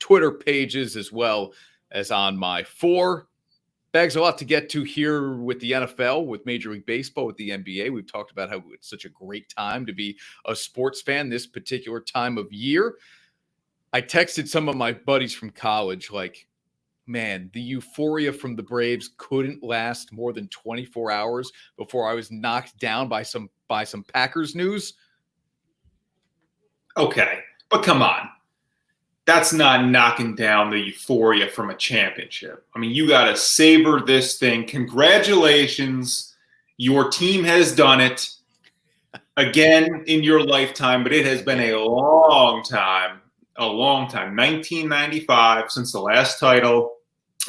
Twitter pages as well as on my 4. Bags, a lot to get to here with the NFL, with Major League Baseball, with the NBA. We've talked about how it's such a great time to be a sports fan this particular time of year. I texted some of my buddies from college, like, man, the euphoria from the Braves couldn't last more than 24 hours before I was knocked down by some Packers news. Okay, but come on. That's not knocking down the euphoria from a championship. I mean, you got to savor this thing. Congratulations. Your team has done it again in your lifetime, but it has been a long time, 1995 since the last title.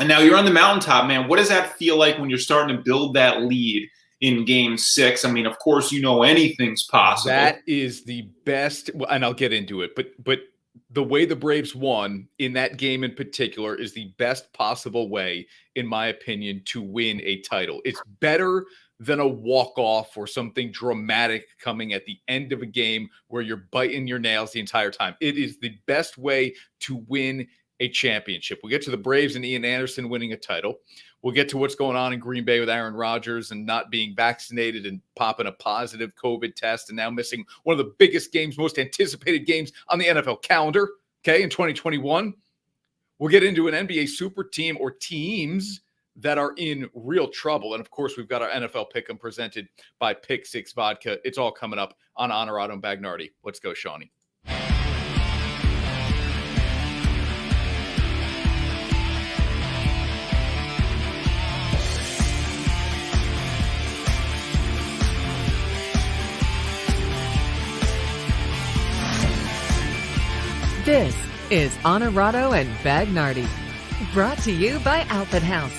And now you're on the mountaintop, man. What does that feel like when you're starting to build that lead in Game 6? I mean, of course, anything's possible. That is the best, and I'll get into it, but the way the Braves won in that game in particular is the best possible way, in my opinion, to win a title. It's better than a walk-off or something dramatic coming at the end of a game where you're biting your nails the entire time. It is the best way to win a championship. We'll get to the Braves and Ian Anderson winning a title. We'll get to what's going on in Green Bay with Aaron Rodgers and not being vaccinated and popping a positive COVID test and now missing one of the biggest games, most anticipated games on the NFL calendar, okay, in 2021. We'll get into an NBA super team or teams that are in real trouble. And, of course, we've got our NFL Pick'em presented by Pick Six Vodka. It's all coming up on Honorado and Bagnardi. Let's go, Shawnee. This is Honorado and Bagnardi, brought to you by Outfit House.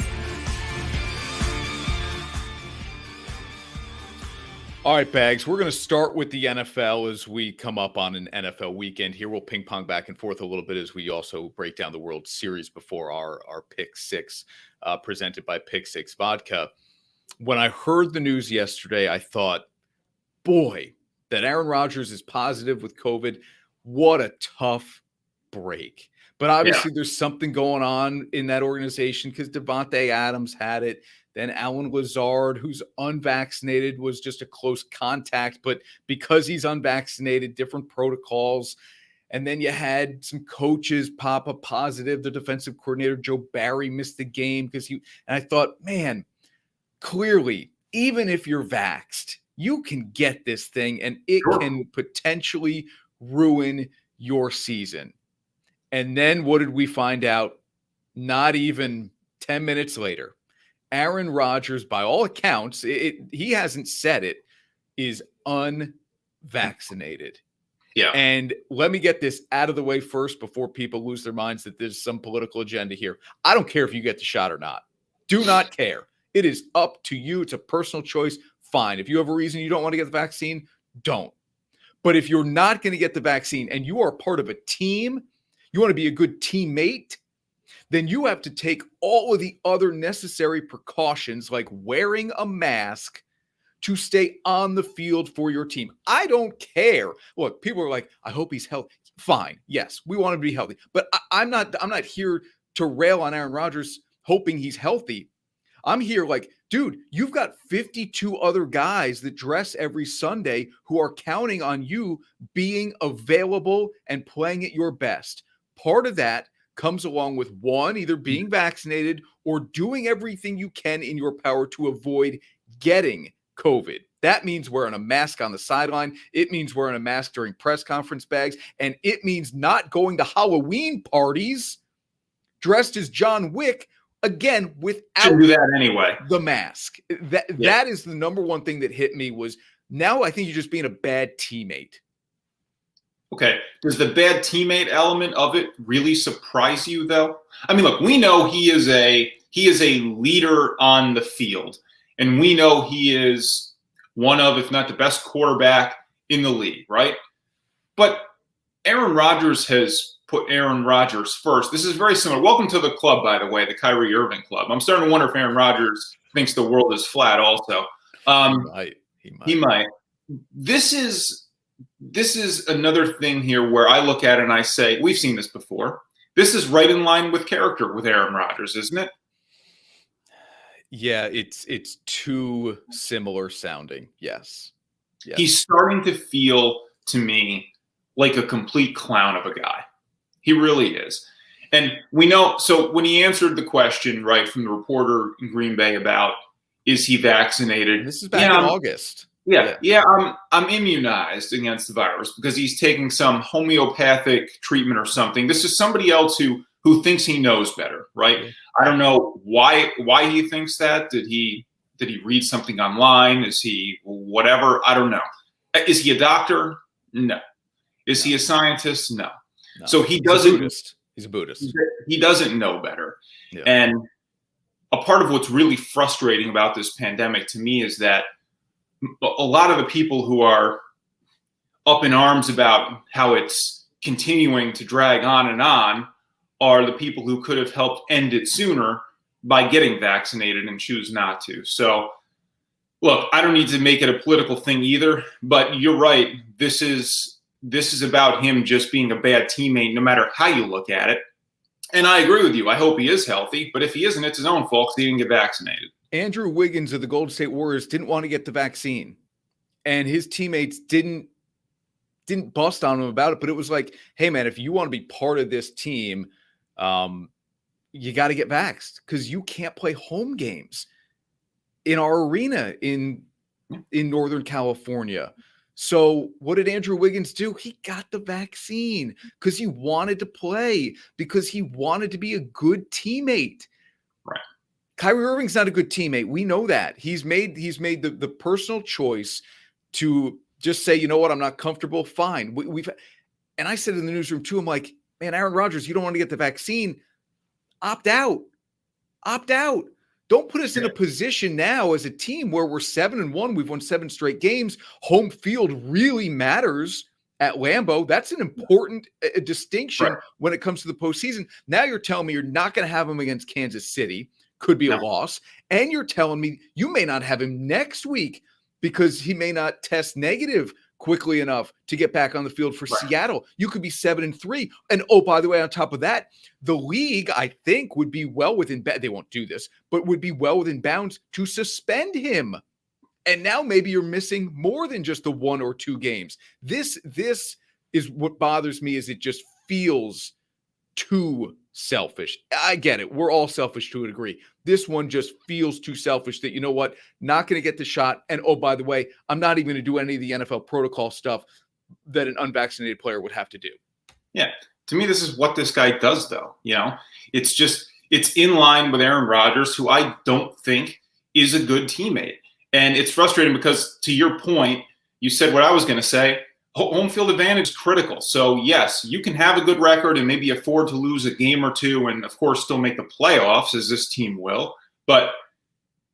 All right, Bags, we're going to start with the NFL as we come up on an NFL weekend here. We'll ping pong back and forth a little bit as we also break down the World Series before our Pick Six presented by Pick Six Vodka. When I heard the news yesterday, I thought, boy, that Aaron Rodgers is positive with COVID. What a tough break. But obviously there's something going on in that organization because Devontae Adams had it. Then Allen Lazard, who's unvaccinated, was just a close contact. But because he's unvaccinated, different protocols. And then you had some coaches pop up positive. The defensive coordinator, Joe Barry, missed the game because and I thought, man, clearly, even if you're vaxxed, you can get this thing and it can potentially ruin your season. And then what did we find out? Not even 10 minutes later, Aaron Rodgers, by all accounts, he hasn't said it, is unvaccinated. Yeah. And let me get this out of the way first before people lose their minds that there's some political agenda here. I don't care if you get the shot or not. Do not care. It is up to you. It's a personal choice. Fine. If you have a reason you don't want to get the vaccine, don't. But if you're not going to get the vaccine and you are part of a team, you want to be a good teammate, then you have to take all of the other necessary precautions like wearing a mask to stay on the field for your team. I don't care. Look, people are like, I hope he's healthy. Fine. Yes, we want him to be healthy. But I'm not here to rail on Aaron Rodgers hoping he's healthy. I'm here like, dude, you've got 52 other guys that dress every Sunday who are counting on you being available and playing at your best. Part of that comes along with one, either being vaccinated or doing everything you can in your power to avoid getting COVID. That means wearing a mask on the sideline. It means wearing a mask during press conference, Bags. And it means not going to Halloween parties dressed as John Wick, again, without do that anyway. The mask. That is the number one thing that hit me was now I think you're just being a bad teammate. Okay. Does the bad teammate element of it really surprise you, though? I mean, look, we know he is a leader on the field, and we know he is one of, if not the best quarterback in the league, right? But Aaron Rodgers has put Aaron Rodgers first. This is very similar. Welcome to the club, by the way, the Kyrie Irving club. I'm starting to wonder if Aaron Rodgers thinks the world is flat also. He might. This is another thing here where I look at it and I say, we've seen this before. This is right in line with character with Aaron Rodgers, isn't it? Yeah, it's too similar sounding. Yes. He's starting to feel to me like a complete clown of a guy. He really is. And we know, so when he answered the question, right, from the reporter in Green Bay about, is he vaccinated? This is back in August. Yeah, I'm immunized against the virus because he's taking some homeopathic treatment or something. This is somebody else who thinks he knows better, right? Yeah. I don't know why he thinks that. Did he read something online? Is he whatever? I don't know. Is he a doctor? No. Is he a scientist? No. So he doesn't. He's a Buddhist. He doesn't know better. Yeah. And a part of what's really frustrating about this pandemic to me is that a lot of the people who are up in arms about how it's continuing to drag on and on are the people who could have helped end it sooner by getting vaccinated and choose not to. So, look, I don't need to make it a political thing either, but you're right. This is about him just being a bad teammate, no matter how you look at it. And I agree with you. I hope he is healthy, but if he isn't, it's his own fault because he didn't get vaccinated. Andrew Wiggins of the Golden State Warriors didn't want to get the vaccine, and his teammates didn't bust on him about it. But it was like, hey, man, if you want to be part of this team, you got to get vaxxed because you can't play home games in our arena in Northern California. So what did Andrew Wiggins do? He got the vaccine because he wanted to play, because he wanted to be a good teammate. Right. Kyrie Irving's not a good teammate. We know that. He's made the personal choice to just say, you know what, I'm not comfortable. Fine. And I said in the newsroom too, I'm like, man, Aaron Rodgers, you don't want to get the vaccine. Opt out. Opt out. Don't put us in a position now as a team where we're 7-1. We've won 7 straight games. Home field really matters at Lambeau. That's an important distinction when it comes to the postseason. Now you're telling me you're not going to have him against Kansas City. Could be a loss. And you're telling me you may not have him next week because he may not test negative quickly enough to get back on the field for Seattle. You could be 7-3. And oh, by the way, on top of that, the league, I think, would be well within they won't do this, but would be well within bounds to suspend him. And now maybe you're missing more than just the 1 or 2 games. This is what bothers me, is it just feels too selfish. I get it. We're all selfish to a degree. This one just feels too selfish that, you know what, not going to get the shot. And oh, by the way, I'm not even going to do any of the NFL protocol stuff that an unvaccinated player would have to do. Yeah. To me, this is what this guy does, though. You know, it's in line with Aaron Rodgers, who I don't think is a good teammate. And it's frustrating because, to your point, you said what I was going to say. Home field advantage is critical. So, yes, you can have a good record and maybe afford to lose a game or two and, of course, still make the playoffs, as this team will. But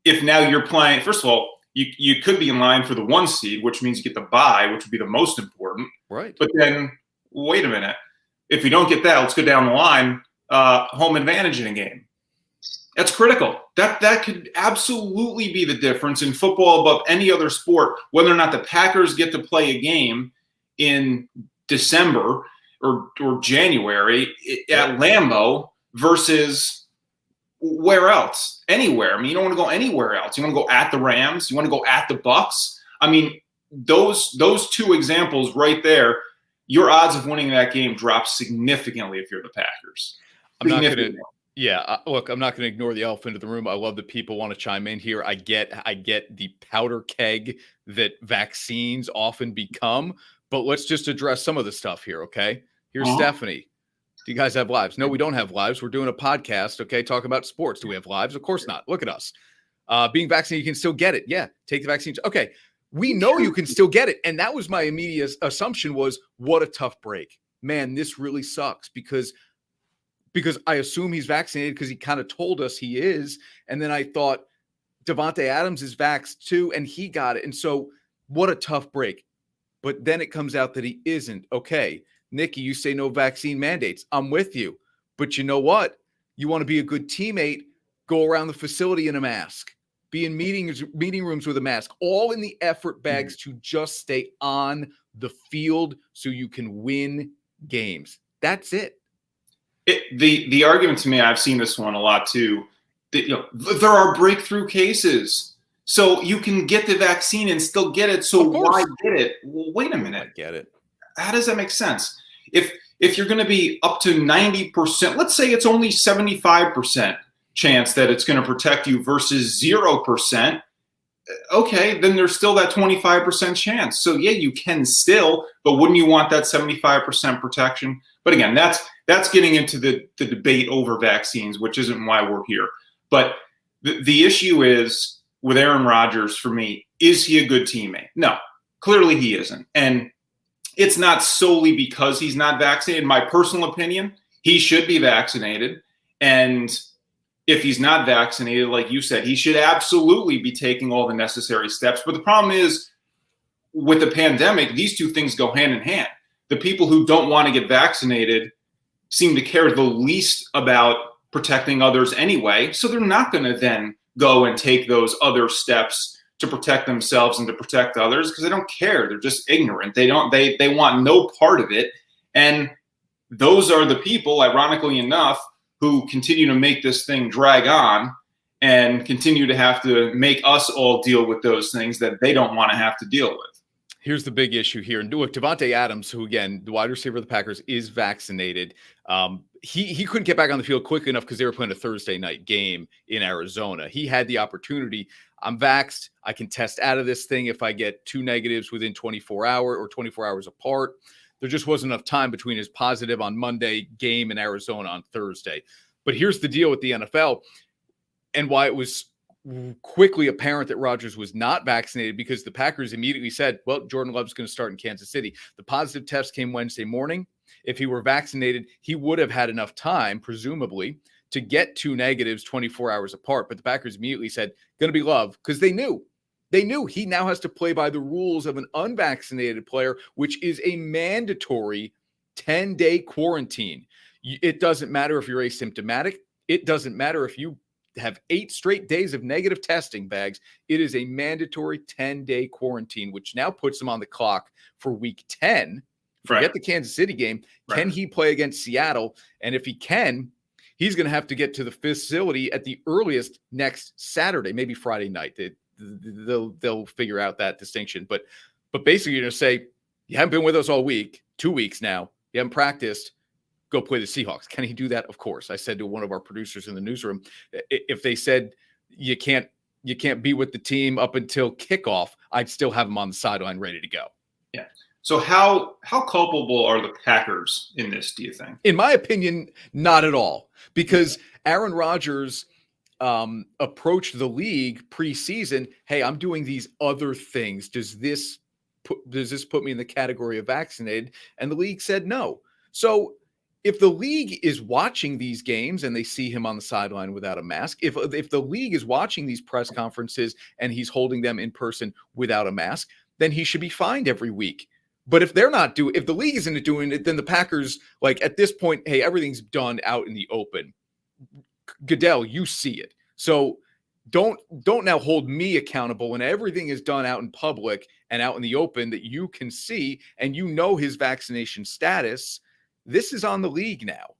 if now you're playing, first of all, you could be in line for the 1 seed, which means you get the bye, which would be the most important. Right. But then, wait a minute. If you don't get that, let's go down the line, home advantage in a game. That's critical. That could absolutely be the difference in football above any other sport, whether or not the Packers get to play a game in December or January at Lambeau versus where else? Anywhere. I mean, you don't want to go anywhere else. You want to go at the Rams. You want to go at the Bucks. I mean, those 2 examples right there, your odds of winning that game drop significantly if you're the Packers. I'm not going to. Yeah, look, I'm not going to ignore the elephant in the room. I love that people want to chime in here. I get the powder keg that vaccines often become, but let's just address some of the stuff here, okay? Here's Stephanie. Do you guys have lives? No, we don't have lives. We're doing a podcast, okay, talking about sports. Do we have lives? Of course not. Look at us. Being vaccinated, you can still get it. Yeah, take the vaccines. Okay, we know you can still get it, and that was my immediate assumption was, what a tough break. Man, this really sucks because I assume he's vaccinated because he kind of told us he is. And then I thought Devontae Adams is vaxxed too, and he got it. And so what a tough break. But then it comes out that he isn't. Okay, Nikki, you say no vaccine mandates. I'm with you. But you know what? You want to be a good teammate, go around the facility in a mask, be in meeting rooms with a mask, all in the effort bags to just stay on the field so you can win games. That's it. The argument to me, I've seen this one a lot too. That, there are breakthrough cases, so you can get the vaccine and still get it. So why get it? Well, wait a minute. I get it. How does that make sense? If you're going to be up to 90%, let's say it's only 75% chance that it's going to protect you versus 0%. Okay, then there's still that 25% chance. So yeah, you can still, but wouldn't you want that 75% protection? But again, that's getting into the debate over vaccines, which isn't why we're here. But the issue is with Aaron Rodgers, for me, is he a good teammate? No, clearly he isn't. And it's not solely because he's not vaccinated. In my personal opinion, he should be vaccinated. And if he's not vaccinated, like you said, he should absolutely be taking all the necessary steps. But the problem is, with the pandemic, these two things go hand in hand. The people who don't want to get vaccinated seem to care the least about protecting others anyway. So they're not going to then go and take those other steps to protect themselves and to protect others because they don't care. They're just ignorant. They want no part of it. And those are the people, ironically enough, who continue to make this thing drag on and continue to have to make us all deal with those things that they don't want to have to deal with. Here's the big issue here. And look, Devontae Adams, who, again, the wide receiver of the Packers, is vaccinated. He couldn't get back on the field quickly enough because they were playing a Thursday night game in Arizona. He had the opportunity. I'm vaxxed. I can test out of this thing if I get 2 negatives within 24 hours or 24 hours apart. There just wasn't enough time between his positive on Monday game in Arizona on Thursday. But here's the deal with the NFL and why it was quickly apparent that Rodgers was not vaccinated, because the Packers immediately said, well, Jordan Love's going to start in Kansas City. The positive test came Wednesday morning. If he were vaccinated, he would have had enough time, presumably, to get 2 negatives 24 hours apart. But the Packers immediately said, going to be Love, because they knew he now has to play by the rules of an unvaccinated player, which is a mandatory 10-day quarantine. It doesn't matter if you're asymptomatic. It doesn't matter if you have 8 straight days of negative testing bags. It is a mandatory 10-day quarantine, which now puts him on the clock for week 10. Forget the Kansas City game. Right. Can he play against Seattle? And if he can, he's going to have to get to the facility at the earliest next Saturday, maybe Friday night. They'll figure out that distinction. But basically, you're going to say, you haven't been with us all week, 2 weeks now. You haven't practiced. Go play the Seahawks. Can he do that? Of course. I said to one of our producers in the newsroom, if they said you can't be with the team up until kickoff, I'd still have him on the sideline ready to go. Yeah. So how culpable are the Packers in this, do you think? In my opinion, not at all, because Aaron Rodgers approached the league preseason. Hey, I'm doing these other things. Does this put me in the category of vaccinated? And the league said no. So if the league is watching these games and they see him on the sideline without a mask, if the league is watching these press conferences and he's holding them in person without a mask, then he should be fined every week. But if if the league isn't doing it, then the Packers, like at this point, hey, everything's done out in the open. Goodell, you see it. So don't now hold me accountable when everything is done out in public and out in the open that you can see, and you know his vaccination status. This is on the league now.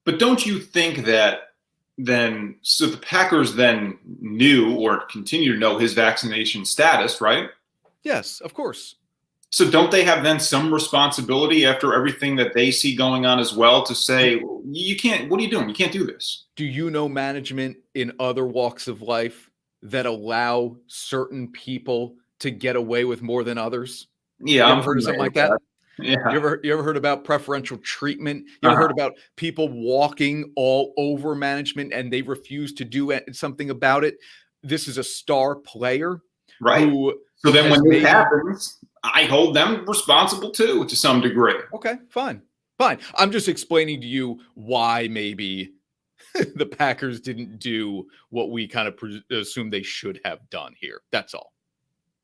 But don't you think that so the Packers then knew or continue to know his vaccination status, right? Yes, of course. So don't they have then some responsibility after everything that they see going on as well to say, you can't, what are you doing? You can't do this. Do you know management in other walks of life that allow certain people to get away with more than others? Yeah. I've heard of something like that. Yeah. You ever heard about preferential treatment? You ever heard about people walking all over management and they refuse to do something about it? This is a star player. Right. So then when this happens, I hold them responsible too, to some degree. Okay, fine. I'm just explaining to you why maybe the Packers didn't do what we kind of assume they should have done here. That's all.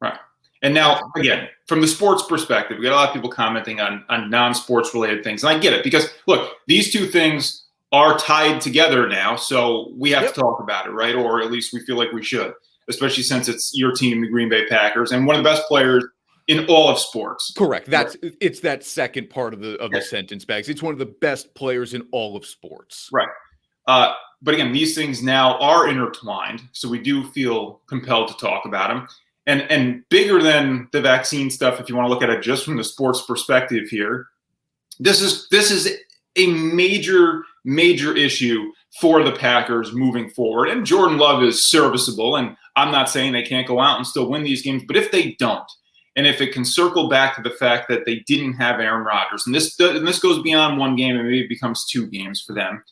Right. And now, again, from the sports perspective, we got a lot of people commenting on non-sports related things. And I get it because, look, these two things are tied together now. So we have to talk about it, right? Or at least we feel like we should, especially since it's your team, the Green Bay Packers. And one of the best players in all of sports. Correct. It's that second part of the sentence, Bags. It's one of the best players in all of sports. Right. But again, these things now are intertwined, so we do feel compelled to talk about them. And bigger than the vaccine stuff, if you want to look at it just from the sports perspective here, this is a major issue for the Packers moving forward. And Jordan Love is serviceable, and I'm not saying they can't go out and still win these games, but if they don't, and if it can circle back to the fact that they didn't have Aaron Rodgers, and this goes beyond one game and maybe it becomes 2 games for them,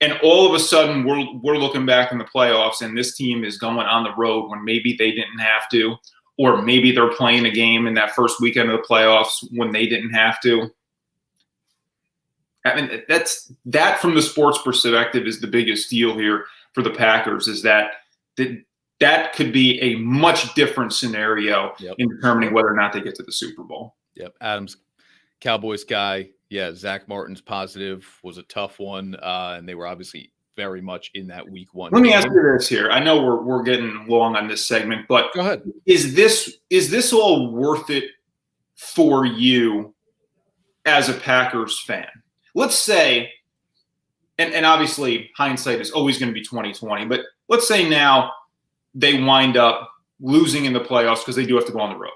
and all of a sudden we're looking back in the playoffs and this team is going on the road when maybe they didn't have to, or maybe they're playing a game in that first weekend of the playoffs when they didn't have to. I mean, that from the sports perspective is the biggest deal here for the Packers, is that could be a much different scenario in determining whether or not they get to the Super Bowl. Yep. Adam's Cowboys guy. Yeah. Zach Martin's positive was a tough one. And they were obviously very much in that week 1. Let me ask you this here. I know we're getting long on this segment, but go ahead. Is this all worth it for you as a Packers fan? Let's say, and obviously hindsight is always going to be 20/20, but let's say now they wind up losing in the playoffs because they do have to go on the road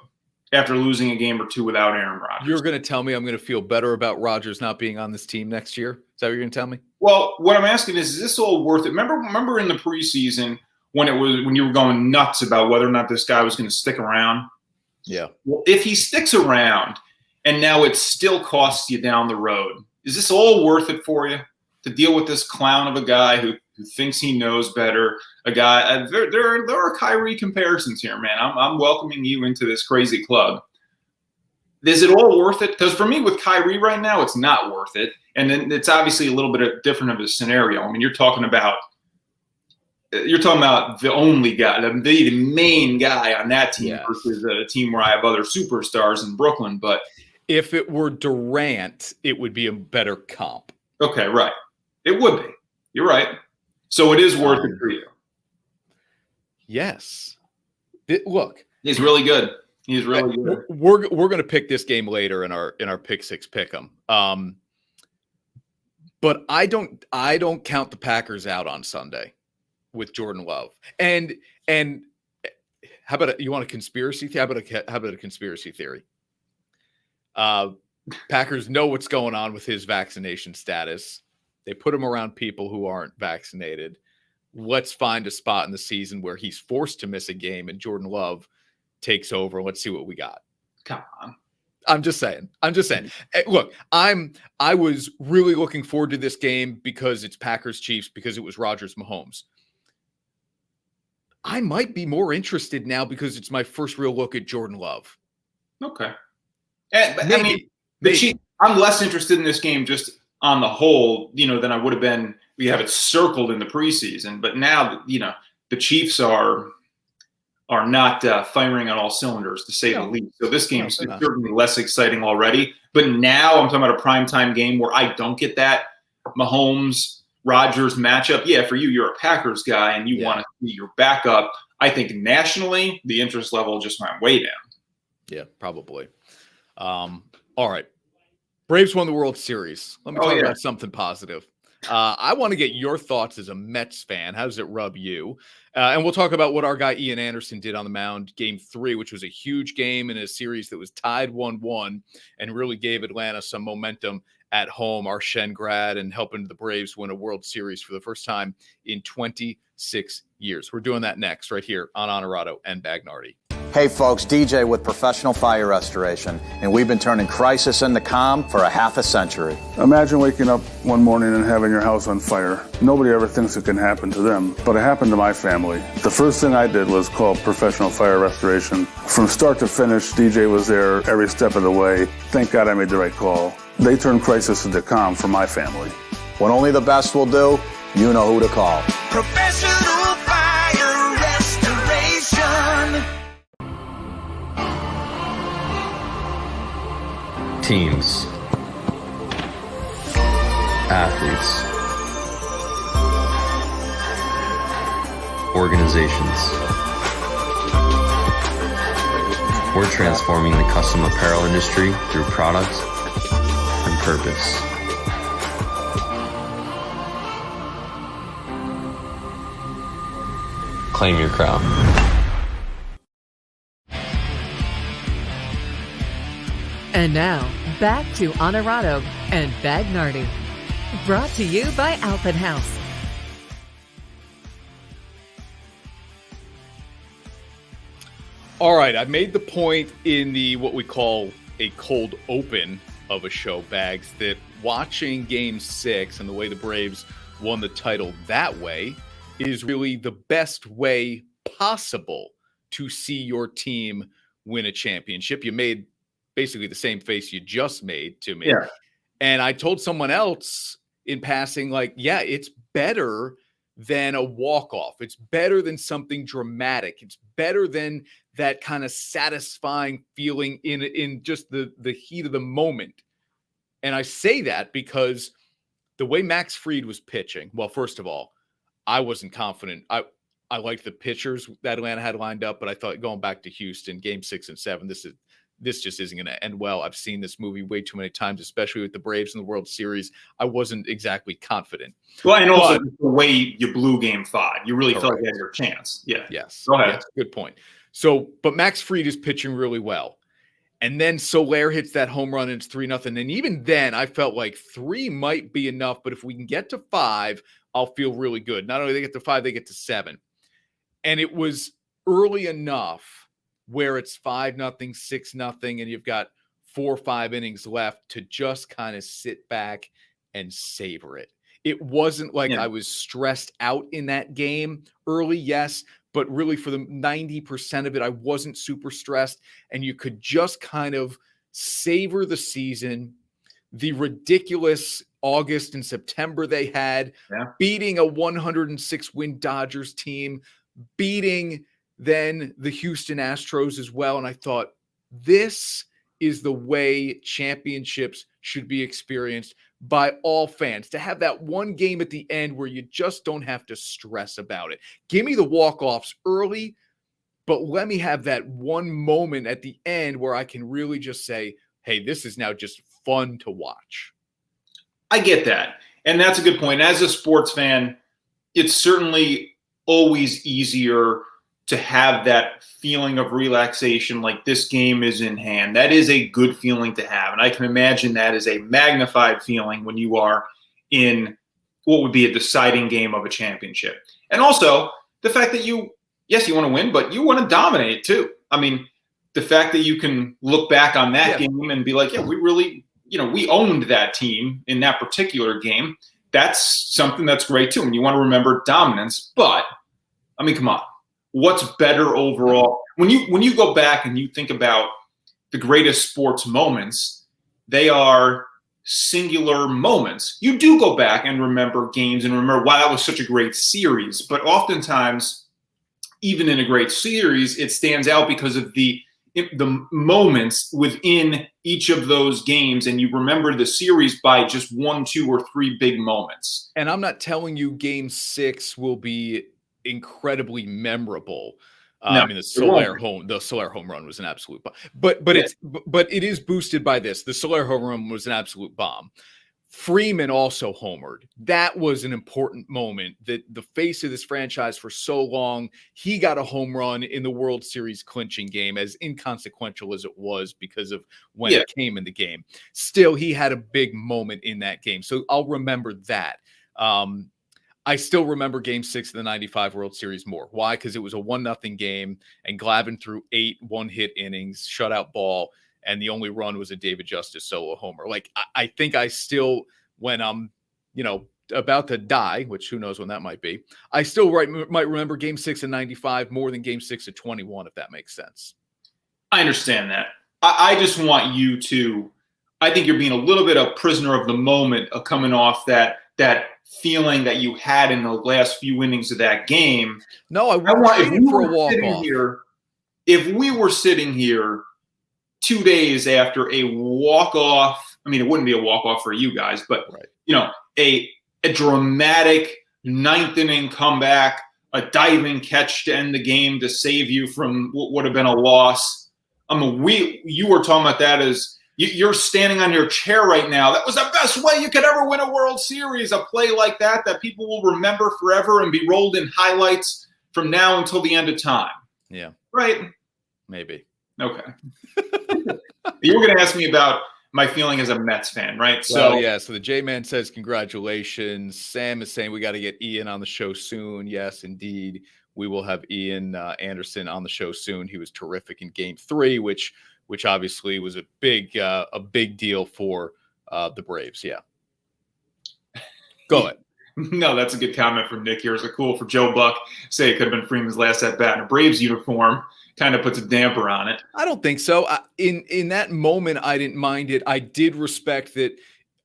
after losing a game or 2 without Aaron Rodgers. You're going to tell me I'm going to feel better about Rodgers not being on this team next year? Is that what you're going to tell me? Well, what I'm asking is this all worth it? Remember in the preseason when you were going nuts about whether or not this guy was going to stick around? Yeah. Well, if he sticks around and now it still costs you down the road, is this all worth it for you to deal with this clown of a guy who thinks he knows better? A guy, there are Kyrie comparisons here, man. I'm welcoming you into this crazy club. Is it all worth it? Because for me, with Kyrie right now, it's not worth it. And then it's obviously a little bit different of a scenario. I mean, you're talking about the only guy, the main guy on that team versus a team where I have other superstars in Brooklyn. But if it were Durant, it would be a better comp. Okay, right. It would be. You're right. So it is worth it for you. Yes. Look. He's really good. He's really good. We're going to pick this game later in our Pick Six Pick'em. But I don't count the Packers out on Sunday with Jordan Love. And how about you want a conspiracy theory? How about a conspiracy theory? Packers know what's going on with his vaccination status. They put him around people who aren't vaccinated. Let's find a spot in the season where he's forced to miss a game and Jordan Love takes over. Let's see what we got. Come on. I'm just saying. Look, I was really looking forward to this game because it's Packers Chiefs, because it was Rodgers Mahomes. I might be more interested now because it's my first real look at Jordan Love. Okay. Maybe. I'm less interested in this game just on the whole, than I would have been. We have it circled in the preseason, but now, the Chiefs are not firing on all cylinders, to say the least. So this game is certainly less exciting already. But now I'm talking about a primetime game where I don't get that Mahomes-Rodgers matchup. Yeah, for you, you're a Packers guy and you want to see your backup. I think nationally, the interest level just went way down. Yeah, probably. All right. Braves won the World Series. Let me talk about something positive. I want to get your thoughts as a Mets fan. How does it rub you? And we'll talk about what our guy Ian Anderson did on the mound game 3, which was a huge game in a series that was tied 1-1 and really gave Atlanta some momentum at home. Our Shen grad and helping the Braves win a World Series for the first time in 26 years. We're doing that next right here on Honorado and Bagnardi. Hey folks, DJ with Professional Fire Restoration, and we've been turning crisis into calm for a half a century. Imagine waking up one morning and having your house on fire. Nobody ever thinks it can happen to them, but it happened to my family. The first thing I did was call Professional Fire Restoration. From start to finish, DJ was there every step of the way. Thank God I made the right call. They turned crisis into calm for my family. What only the best will do, you know who to call. Professional Fire Restoration. Teams, athletes, organizations, We're transforming the custom apparel industry through product and purpose. Claim your crown. And now, back to Honorado and Bagnardi. Brought to you by Alpin House. All right, I made the point in the what we call a cold open of a show, Bags, that watching Game 6 and the way the Braves won the title that way is really the best way possible to see your team win a championship. You made basically the same face you just made to me. Yeah. And I told someone else in passing, like, yeah, it's better than a walk-off. It's better than something dramatic. It's better than that kind of satisfying feeling in just the heat of the moment. And I say that because the way Max Fried was pitching, well, first of all, I wasn't confident. I liked the pitchers that Atlanta had lined up, but I thought going back to Houston, Game 6 and 7, this just isn't going to end well. I've seen this movie way too many times, especially with the Braves in the World Series. I wasn't exactly confident. Well, and also the way you blew Game 5, you really felt like you had your chance. Yeah. Yes. Go ahead. Yes, good point. So, but Max Fried is pitching really well. And then Soler hits that home run and it's 3-0. And even then I felt like 3 might be enough, but if we can get to 5, I'll feel really good. Not only they get to 5, they get to 7. And it was early enough where it's 5-0, 6-0, and you've got 4 or 5 innings left to just kind of sit back and savor it. It wasn't like I was stressed out in that game early, yes, but really for the 90% of it, I wasn't super stressed, and you could just kind of savor the season, the ridiculous August and September they had, beating a 106-win Dodgers team, beating then the Houston Astros as well. And I thought, this is the way championships should be experienced by all fans. To have that one game at the end where you just don't have to stress about it. Give me the walk-offs early, but let me have that one moment at the end where I can really just say, hey, this is now just fun to watch. I get that. And that's a good point. As a sports fan, it's certainly always easier to have that feeling of relaxation, like this game is in hand. That is a good feeling to have. And I can imagine that is a magnified feeling when you are in what would be a deciding game of a championship. And also the fact that you want to win, but you want to dominate too. I mean, the fact that you can look back on that game and be like, yeah, we really, we owned that team in that particular game. That's something that's great too. And you want to remember dominance, but I mean, come on. What's better overall? When you go back and you think about the greatest sports moments, they are singular moments. You do go back and remember games and remember, wow, that was such a great series. But oftentimes, even in a great series, it stands out because of the moments within each of those games, and you remember the series by just 1, 2, or 3 big moments. And I'm not telling you Game 6 will be incredibly memorable. No, I mean, the Soler home run was an absolute bomb. But it is boosted by this. The Soler home run was an absolute bomb. Freeman also homered. That was an important moment. That the face of this franchise for so long, he got a home run in the World Series clinching game, as inconsequential as it was because of when it came in the game. Still, he had a big moment in that game. So I'll remember that. I still remember Game 6 of the 95 World Series more. Why? Because it was a 1-0 game, and Glavine threw 8 one-hit innings, shutout ball, and the only run was a David Justice solo homer. Like, I think I still, when I'm, about to die, which who knows when that might be, I still might remember Game 6 of 95 more than Game 6 of 21, if that makes sense. I understand that. I just want you to, I think you're being a little bit a prisoner of the moment of coming off that feeling that you had in the last few innings of that game. No, I want for a walk-off. If we were sitting here 2 days after a walk-off, I mean, it wouldn't be a walk-off for you guys, but a dramatic 9th inning comeback, a diving catch to end the game to save you from what would have been a loss. You were talking about that as you're standing on your chair right now. That was the best way you could ever win a World Series, a play like that people will remember forever and be rolled in highlights from now until the end of time. Yeah. Right? Maybe. Okay. You were going to ask me about my feeling as a Mets fan, right? So So the J-Man says congratulations. Sam is saying we got to get Ian on the show soon. Yes, indeed. We will have Ian Anderson on the show soon. He was terrific in Game 3, which obviously was a big deal for the Braves. Yeah. Go ahead. No, that's a good comment from Nick here. Is it cool for Joe Buck say it could have been Freeman's last at bat in a Braves uniform? Kind of puts a damper on it. I don't think so. In that moment, I didn't mind it. I did respect that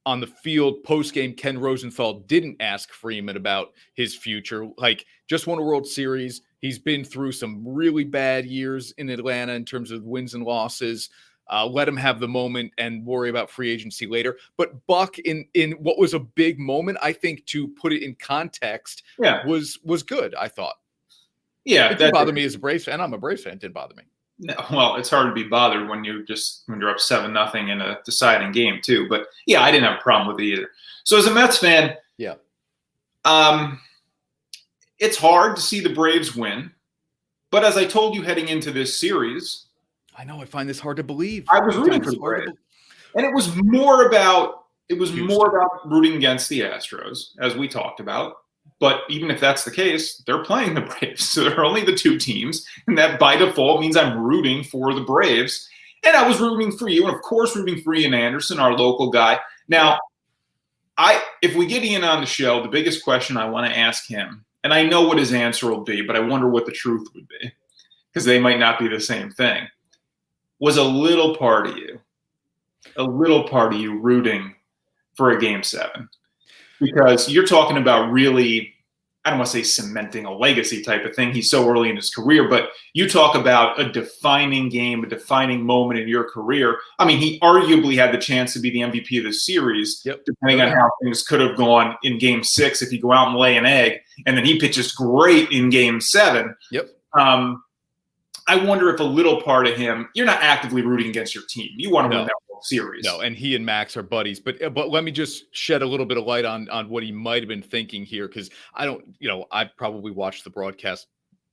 on the field post-game, Ken Rosenthal didn't ask Freeman about his future. Like, just won a World Series. He's been through some really bad years in Atlanta in terms of wins and losses. Let him have the moment and worry about free agency later. But Buck, in what was a big moment, I think to put it in context, was good, I thought. Yeah. It didn't bother me as a Braves fan. I'm a Braves fan. It didn't bother me. No, well, it's hard to be bothered when you're up 7-0 in a deciding game too. But yeah, I didn't have a problem with it either. So as a Mets fan, it's hard to see the Braves win. But as I told you heading into this series, I know I find this hard to believe. I was rooting for the Braves, and it was more about rooting against the Astros, as we talked about. But even if that's the case, they're playing the Braves. So they're only the two teams. And that by default means I'm rooting for the Braves. And I was rooting for you. And of course, rooting for Ian Anderson, our local guy. Now, if we get Ian on the show, the biggest question I want to ask him, and I know what his answer will be, but I wonder what the truth would be, because they might not be the same thing, was a little part of you rooting for a Game 7. Because you're talking about really, I don't want to say cementing a legacy type of thing. He's so early in his career, but you talk about a defining game, a defining moment in your career. I mean, he arguably had the chance to be the MVP of the series, depending on how things could have gone in Game 6 if you go out and lay an egg, and then he pitches great in Game 7. I wonder if a little part of him, you're not actively rooting against your team. You want to win that World Series. No, and he and Max are buddies. But let me just shed a little bit of light on what he might have been thinking here, because I probably watched the broadcast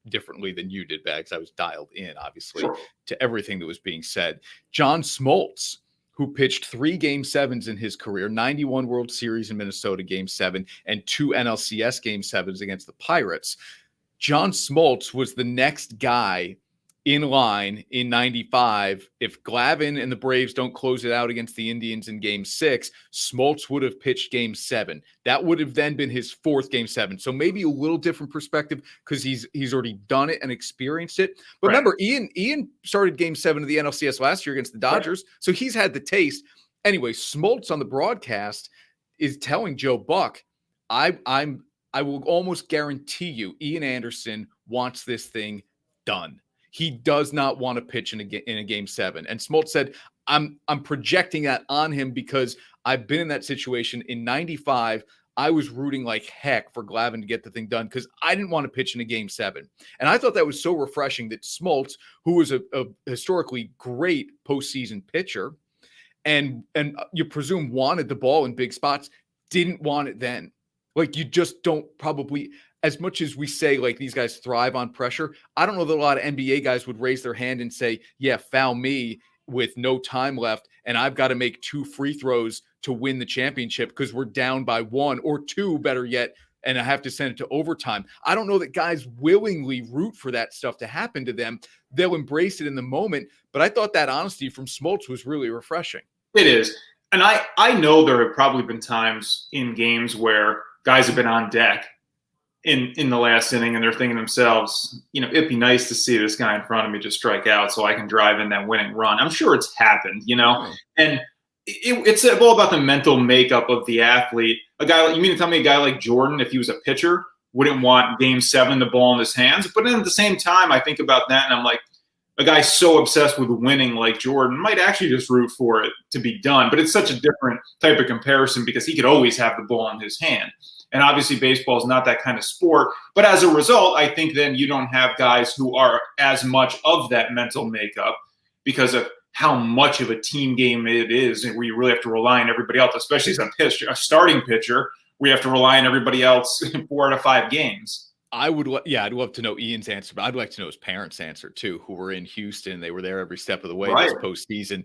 differently than you did, Bags. I was dialed in, obviously, to everything that was being said. John Smoltz, who pitched 3 Game 7s in his career, 91 World Series in Minnesota Game 7, and 2 NLCS Game 7s against the Pirates. John Smoltz was the next guy in line in 95. If Glavine and the Braves don't close it out against the Indians in Game 6, Smoltz would have pitched Game 7. That would have then been his 4th Game 7. So maybe a little different perspective because he's already done it and experienced it. But remember, Ian started Game 7 of the NLCS last year against the Dodgers, so he's had the taste. Anyway, Smoltz on the broadcast is telling Joe Buck, I will almost guarantee you Ian Anderson wants this thing done. He does not want to pitch in a Game 7. And Smoltz said, I'm projecting that on him because I've been in that situation in 95. I was rooting like heck for Glavine to get the thing done because I didn't want to pitch in a Game 7. And I thought that was so refreshing that Smoltz, who was a historically great postseason pitcher and you presume wanted the ball in big spots, didn't want it then. Like, you just don't probably, as much as we say, like, these guys thrive on pressure, I don't know that a lot of NBA guys would raise their hand and say, yeah, foul me with no time left, and I've got to make 2 free throws to win the championship because we're down by 1 or 2, better yet, and I have to send it to overtime. I don't know that guys willingly root for that stuff to happen to them. They'll embrace it in the moment, but I thought that honesty from Smoltz was really refreshing. It is. And I know there have probably been times in games where guys have been on deck in the last inning and they're thinking to themselves, it'd be nice to see this guy in front of me just strike out so I can drive in that winning run. I'm sure it's happened, and it's all about the mental makeup of the athlete. You mean to tell me a guy like Jordan, if he was a pitcher, wouldn't want Game 7, the ball in his hands? But then at the same time, I think about that and I'm like, a guy so obsessed with winning like Jordan might actually just root for it to be done. But it's such a different type of comparison because he could always have the ball in his hand. And obviously baseball is not that kind of sport. But as a result, I think then you don't have guys who are as much of that mental makeup because of how much of a team game it is, and where you really have to rely on everybody else, especially as a starting pitcher, where you have to rely on everybody else in 4 out of 5 games. I'd love to know Ian's answer, but I'd like to know his parents' answer too, who were in Houston. They were there every step of the way this postseason.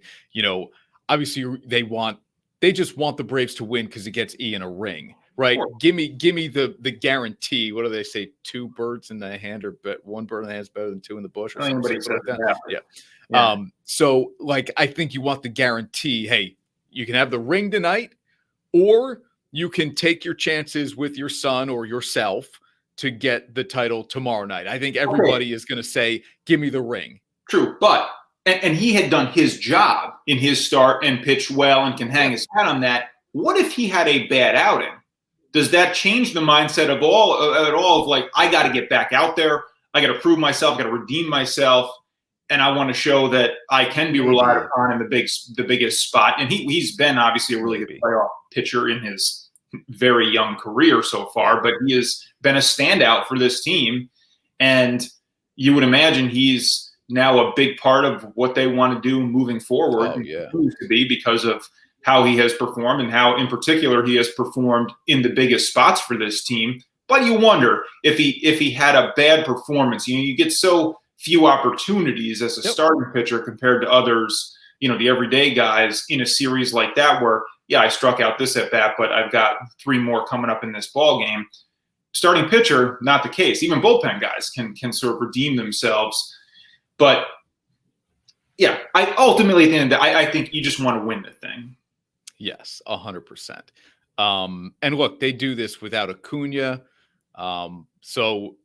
Obviously they just want the Braves to win because it gets Ian a ring, right? Give me the guarantee. What do they say? 2 birds in the hand, or 1 bird in the hand is better than 2 in the bush, or something like that. Yeah. So I think you want the guarantee. Hey, you can have the ring tonight, or you can take your chances with your son or yourself to get the title tomorrow night. I think everybody is going to say, give me the ring. True. But, and he had done his job in his start and pitched well and can hang his hat on that. What if he had a bad outing? Does that change the mindset at all of I got to get back out there. I got to prove myself, got to redeem myself. And I want to show that I can be relied upon in the biggest spot. And he's been obviously a really good playoff pitcher in his very young career so far, but he has been a standout for this team. And you would imagine he's now a big part of what they want to do moving forward. Continues to be, because of how he has performed and how in particular he has performed in the biggest spots for this team. But you wonder if he had a bad performance. You get so few opportunities as a starting pitcher compared to others, the everyday guys in a series like that, where I struck out this at bat, but I've got 3 more coming up in this ball game. Starting pitcher, not the case. Even bullpen guys can sort of redeem themselves. But I ultimately at the end of the day, I think you just want to win the thing. Yes, 100%. And look, they do this without Acuna. So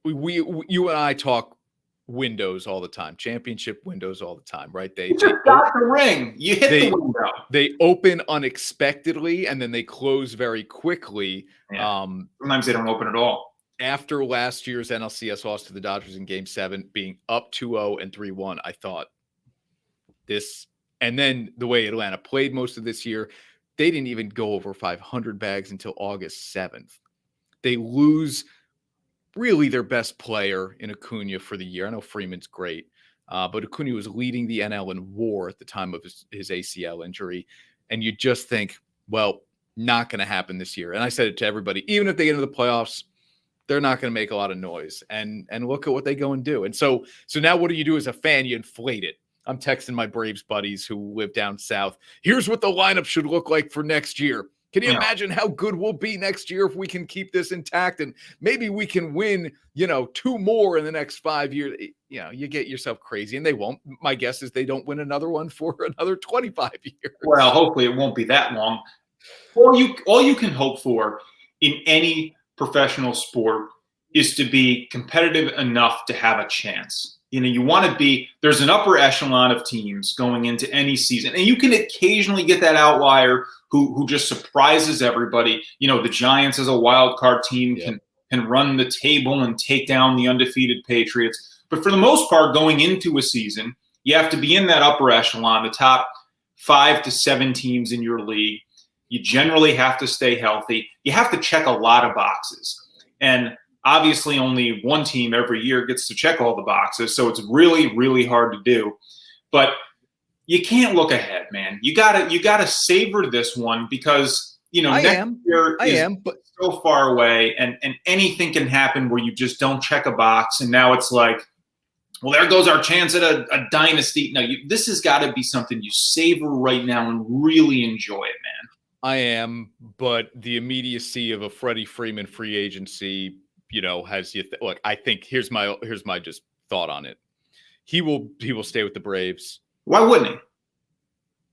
you and I talk windows all the time, championship windows all the time, right? They just got the ring. You hit the window. They open unexpectedly and then they close very quickly. Yeah. Sometimes they don't open at all. After last year's NLCS loss to the Dodgers in Game 7, being up 2-0 and 3-1, I thought this, and then the way Atlanta played most of this year, they didn't even go over 500 bags until August 7th. They lose really their best player in Acuna for the year. I know Freeman's great, but Acuna was leading the NL in WAR at the time of his ACL injury. And you just think, well, not going to happen this year. And I said it to everybody, even if they get into the playoffs, they're not going to make a lot of noise. And look at what they go and do. And so now what do you do as a fan? You inflate it. I'm texting my Braves buddies who live down south. Here's what the lineup should look like for next year. Can you imagine how good we'll be next year if we can keep this intact, and maybe we can win, 2 more in the next 5 years? You get yourself crazy, and they won't. My guess is they don't win another one for another 25 years. Well, hopefully it won't be that long. All you can hope for in any professional sport is to be competitive enough to have a chance. You want to be, there's an upper echelon of teams going into any season, and you can occasionally get that outlier who just surprises everybody. The Giants as a wild card team can run the table and take down the undefeated Patriots. But for the most part, going into a season, you have to be in that upper echelon, the top 5 to 7 teams in your league. You generally have to stay healthy. You have to check a lot of boxes. And obviously only one team every year gets to check all the boxes, so it's really, really hard to do. But you can't look ahead, man. You gotta savor this one, because next year is so far away, and anything can happen where you just don't check a box, and now it's like, well, there goes our chance at a dynasty. No, this has got to be something you savor right now and really enjoy it, man. I am, but the immediacy of a Freddie Freeman free agency, has you look. I think here's my just thought on it. He will stay with the Braves. Why wouldn't he?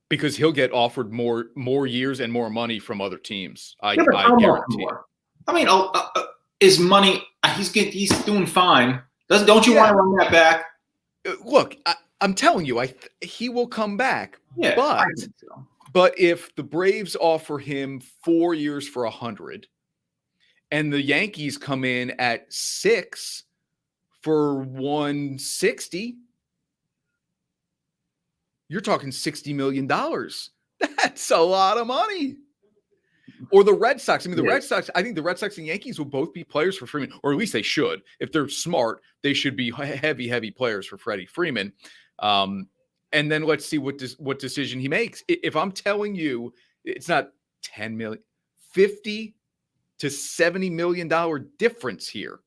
Because he'll get offered more years and more money from other teams. I guarantee. I mean, his money. He's doing fine. Don't you want to run that back? Look, I'm telling you, he will come back. Yeah, but I think so. But if the Braves offer him 4 years for 100, and the Yankees come in at 6 for 160, you're talking $60 million. That's a lot of money. Or the Red Sox. I mean, I think the Red Sox and Yankees will both be players for Freeman, or at least they should. If they're smart, they should be heavy, heavy players for Freddie Freeman. and then let's see what decision he makes. If I'm telling you it's not 10 million, 50 to $70 million difference here,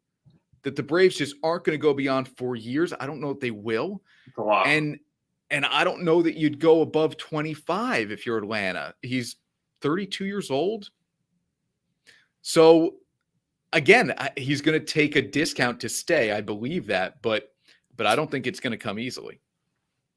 that the Braves just aren't going to go beyond 4 years. I don't know if they will. And I don't know that you'd go above 25 if you're Atlanta. He's 32 years old. So again, he's going to take a discount to stay. I believe that, but I don't think it's going to come easily.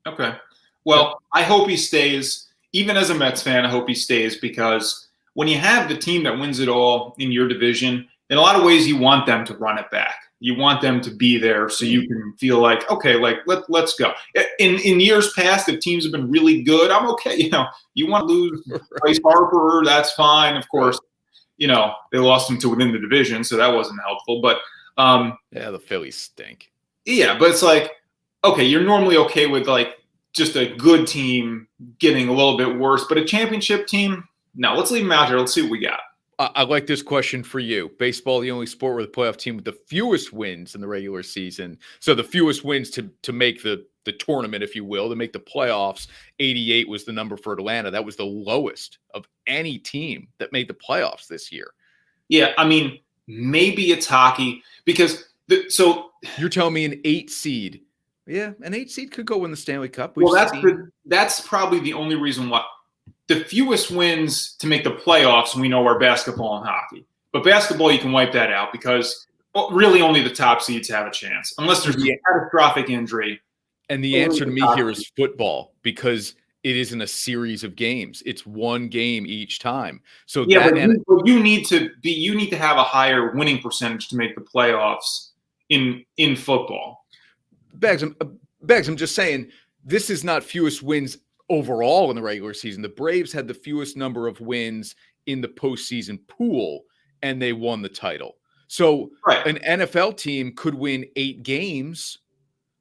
Okay. Well, I hope he stays. Even as a Mets fan, I hope he stays, because when you have the team that wins it all in your division, in a lot of ways you want them to run it back. You want them to be there so you can feel like, okay, like let's go. In years past, if teams have been really good, I'm okay. You know, you want to lose Bryce Harper, that's fine. Of course, you know, they lost him to within the division, so that wasn't helpful. But yeah, the Phillies stink. Yeah, but it's like, okay, you're normally okay with like just a good team getting a little bit worse, but a championship team, no, let's leave them out here. Let's see what we got. I like this question for you. Baseball, the only sport where the playoff team with the fewest wins in the regular season. So the fewest wins to make the tournament, if you will, to make the playoffs. 88 was the number for Atlanta. That was the lowest of any team that made the playoffs this year. Yeah, I mean, maybe it's hockey because so you're telling me an 8 seed. Yeah, an 8 seed could go win the Stanley Cup. That's probably the only reason why. The fewest wins to make the playoffs, we know, are basketball and hockey. But basketball, you can wipe that out because really only the top seeds have a chance, unless there's a catastrophic injury. And the answer to me here is football, because it isn't a series of games. It's one game each time. So yeah, but you need to have a higher winning percentage to make the playoffs in football. Bags, I'm just saying, this is not fewest wins overall in the regular season. The Braves had the fewest number of wins in the postseason pool, and they won the title. So an NFL team could win 8 games,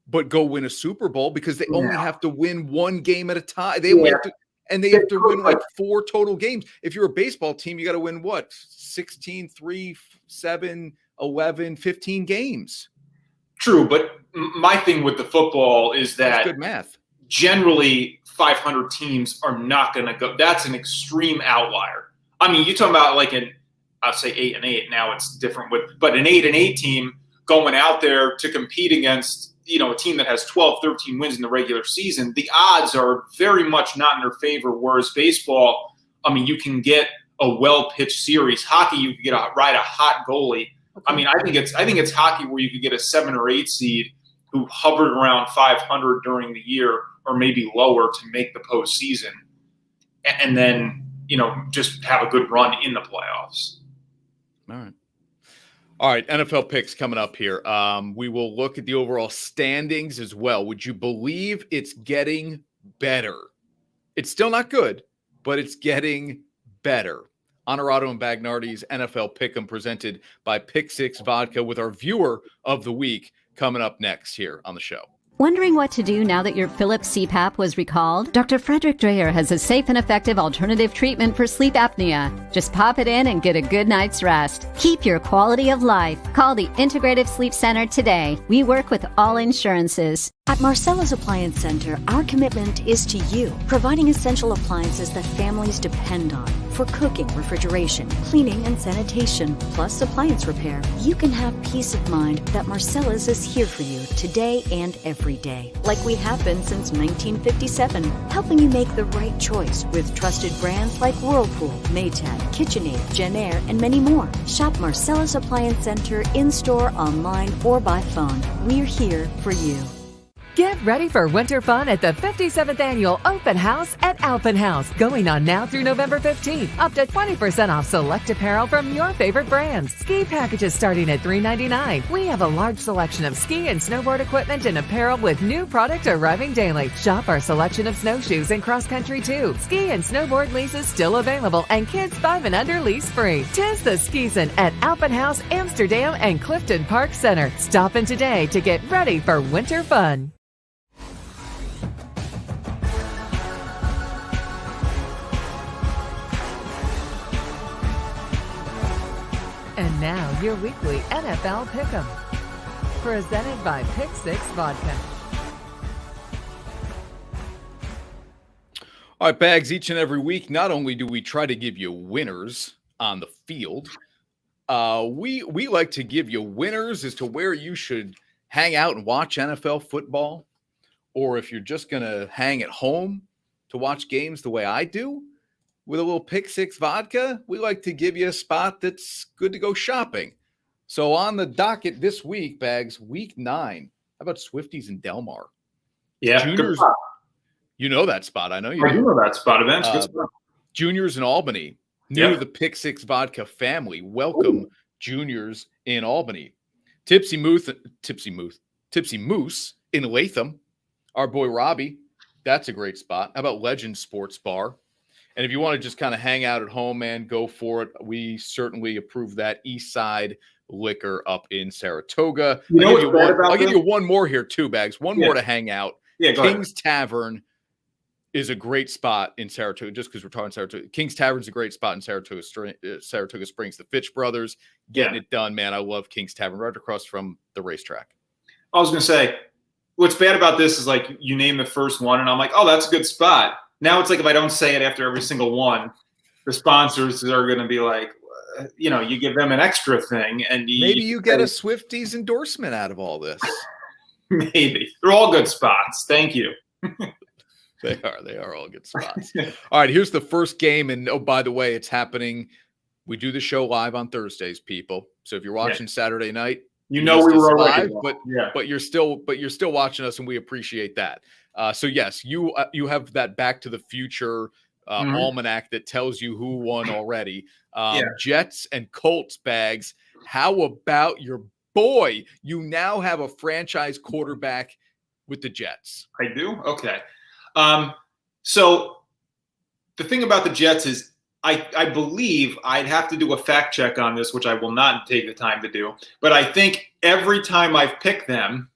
but go win a Super Bowl because they only have to win 1 game at a time. They have to win like 4 total games. If you're a baseball team, you got to win what? 16, 3, 7, 11, 15 games. True, but my thing with the football is that that's good math. Generally 500 teams are not going to go. That's an extreme outlier. I mean, you're talking about like I'll say 8-8. Now it's different but an 8-8 team going out there to compete against, you know, a team that has 12, 13 wins in the regular season. The odds are very much not in their favor. Whereas baseball, I mean, you can get a well-pitched series. Hockey, you can ride a hot goalie. I mean, I think it's hockey where you could get a 7 or 8 seed who hovered around 500 during the year, or maybe lower, to make the postseason, and then, you know, just have a good run in the playoffs. All right. NFL picks coming up here. We will look at the overall standings as well. Would you believe it's getting better? It's still not good, but it's getting better. Honorado and Bagnardi's NFL Pick'em, presented by Pick Six Vodka, with our viewer of the week coming up next here on the show. Wondering what to do now that your Philips CPAP was recalled? Dr. Frederick Dreyer has a safe and effective alternative treatment for sleep apnea. Just pop it in and get a good night's rest. Keep your quality of life. Call the Integrative Sleep Center today. We work with all insurances. At Marcella's Appliance Center, our commitment is to you, providing essential appliances that families depend on for cooking, refrigeration, cleaning, and sanitation, plus appliance repair. You can have peace of mind that Marcella's is here for you today and every day, like we have been since 1957, helping you make the right choice with trusted brands like Whirlpool, Maytag, KitchenAid, JennAir, and many more. Shop Marcella's Appliance Center in-store, online, or by phone. We're here for you. Get ready for winter fun at the 57th Annual Open House at Alpen House, going on now through November 15th. Up to 20% off select apparel from your favorite brands. Ski packages starting at $3.99. We have a large selection of ski and snowboard equipment and apparel with new product arriving daily. Shop our selection of snowshoes and cross-country too. Ski and snowboard leases still available, and kids 5 and under lease free. 'Tis the season at Alpen House, Amsterdam, and Clifton Park Center. Stop in today to get ready for winter fun. And now, your weekly NFL Pick'em, presented by Pick Six Vodka. All right, Bags, each and every week, not only do we try to give you winners on the field, we like to give you winners as to where you should hang out and watch NFL football, or if you're just going to hang at home to watch games the way I do, with a little Pick Six Vodka, we like to give you a spot that's good to go shopping. So on the docket this week, Bags, week 9, how about Swifties and Delmar? Yeah, Juniors, you know that spot. I know you I do know that spot. Events, good spot. Juniors in Albany, new to the Pick Six Vodka family. Welcome, Juniors in Albany. Tipsy Moose in Latham. Our boy Robbie, that's a great spot. How about Legend Sports Bar? And if you want to just kind of hang out at home, man, go for it. We certainly approve that. East Side Liquor up in Saratoga. I'll give you one more here too, Bags. One more to hang out. Yeah, King's Tavern is a great spot in Saratoga, just because we're talking Saratoga. King's Tavern's a great spot in Saratoga Springs. The Fitch brothers getting it done, man. I love King's Tavern, right across from the racetrack. I was going to say, what's bad about this is like you name the first one, and I'm like, oh, that's a good spot. Now it's like if I don't say it after every single one, the sponsors are going to be like, you give them an extra thing. And maybe you get a Swifties endorsement out of all this. Maybe. They're all good spots. Thank you. They are all good spots. All right, here's the first game. And oh, by the way, it's happening. We do the show live on Thursdays, people. So if you're watching Saturday night, we were live, but you're still watching us, and we appreciate that. So yes, you have that Back to the Future almanac that tells you who won already. Jets and Colts, Bags. How about your boy? You now have a franchise quarterback with the Jets. I do? Okay. So the thing about the Jets is I believe I'd have to do a fact check on this, which I will not take the time to do. But I think every time I've picked them,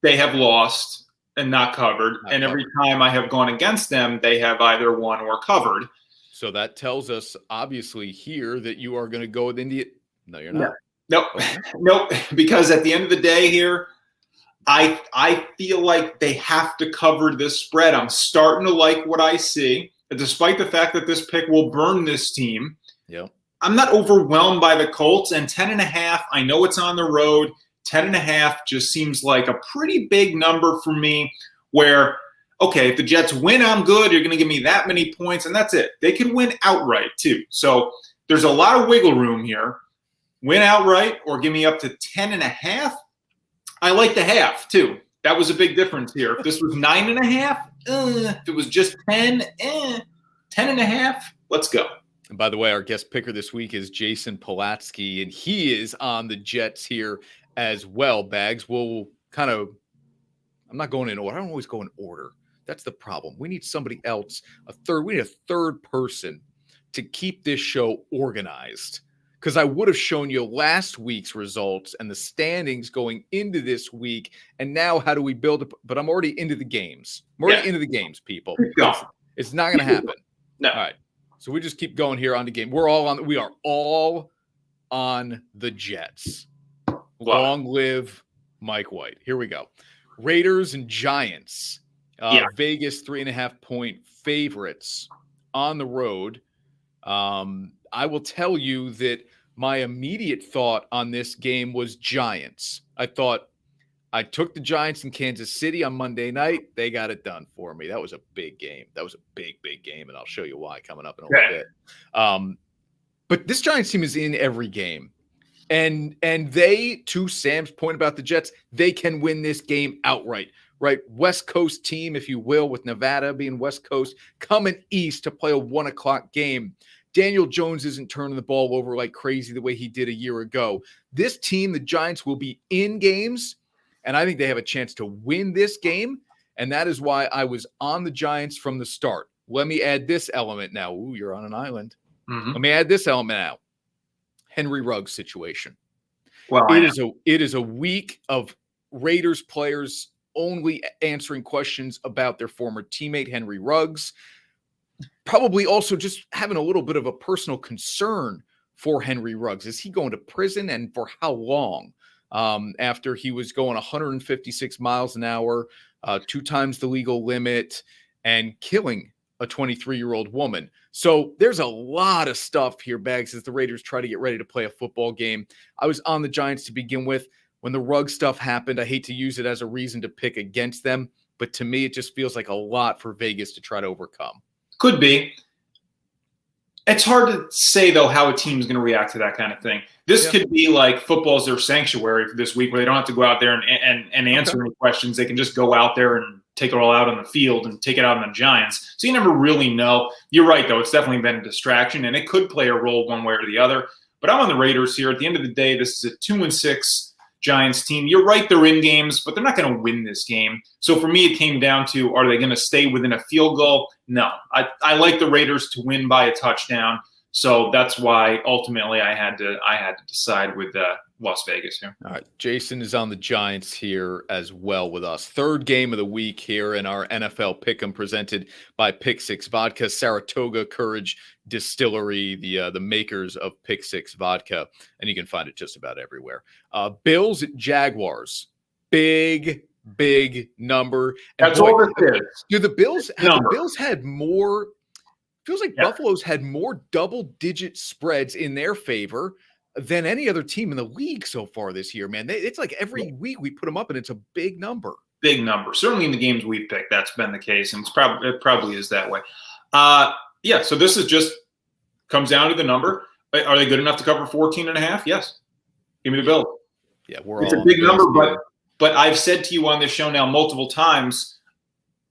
they have lost and not covered. Every time I have gone against them, they have either won or covered. So that tells us, obviously, here that you are going to go with India. No, you're not. Nope. Nope. Because at the end of the day here, I feel like they have to cover this spread. I'm starting to like what I see. Despite the fact that this pick will burn this team, I'm not overwhelmed by the Colts. And 10.5, I know it's on the road. 10.5 just seems like a pretty big number for me where, okay, if the Jets win, I'm good. You're going to give me that many points, and that's it. They can win outright, too. So there's a lot of wiggle room here. Win outright or give me up to 10.5. I like the half, too. That was a big difference here. If this was 9.5, if it was just 10, 10.5, let's go. And by the way, our guest picker this week is Jason Pulatsky, and he is on the Jets here as well, Bags. We'll kind of – I'm not going in order. I don't always go in order. That's the problem. We need somebody else, we need a third person to keep this show organized. Because I would have shown you last week's results and the standings going into this week. And now how do we build it? But I'm already into the games. I'm already into the games, people. It's not going to happen. No. All right. So we just keep going here on the game. We are all on the Jets. Wow. Long live Mike White. Here we go. Raiders and Giants. Vegas 3.5-point favorites on the road. I will tell you that my immediate thought on this game was Giants. I took the Giants in Kansas City on Monday night. They got it done for me. That was a big game. That was a big game, and I'll show you why coming up in a little bit. But this Giants team is in every game. And they, to Sam's point about the Jets, they can win this game outright. Right? West Coast team, if you will, with Nevada being West Coast, coming east to play a 1:00 game. Daniel Jones isn't turning the ball over like crazy the way he did a year ago. This team, the Giants, will be in games, and I think they have a chance to win this game, and that is why I was on the Giants from the start. Let me add this element now. Ooh, you're on an island. Mm-hmm. Let me add this element now. Henry Ruggs situation. Well, it is a week of Raiders players only answering questions about their former teammate, Henry Ruggs. Probably also just having a little bit of a personal concern for Henry Ruggs. Is he going to prison, and for how long? After he was going 156 miles an hour, 2 times the legal limit, and killing a 23-year-old woman. So there's a lot of stuff here, Bags, as the Raiders try to get ready to play a football game. I was on the Giants to begin with. When the rug stuff happened, I hate to use it as a reason to pick against them, but to me, it just feels like a lot for Vegas to try to overcome. Could be. It's hard to say, though, how a team's going to react to that kind of thing. This could be like football's their sanctuary for this week, where they don't have to go out there and answer any questions. They can just go out there and take it all out on the field and take it out on the Giants. So you never really know. You're right, though. It's definitely been a distraction, and it could play a role one way or the other. But I'm on the Raiders here. At the end of the day, this is a 2-6 Giants team. You're right, they're in games, but they're not going to win this game. So for me, it came down to, are they going to stay within a field goal? No. I like the Raiders to win by a touchdown. So that's why ultimately I had to decide with Las Vegas here. All right, Jason is on the Giants here as well with us. Third game of the week here in our NFL Pick'em, presented by Pick Six Vodka, Saratoga Courage Distillery, the makers of Pick Six Vodka, and you can find it just about everywhere. Bills at Jaguars, big number. And that's all it is. Do the Bills had more? Feels like Buffalo's had more double-digit spreads in their favor than any other team in the league so far this year, man. It's like every week we put them up, and it's a big number. Big number. Certainly in the games we've picked, that's been the case, and it probably is that way. So this is just comes down to the number. Are they good enough to cover 14.5? Yes. Give me the Bills. Yeah, it's a big number, but I've said to you on this show now multiple times,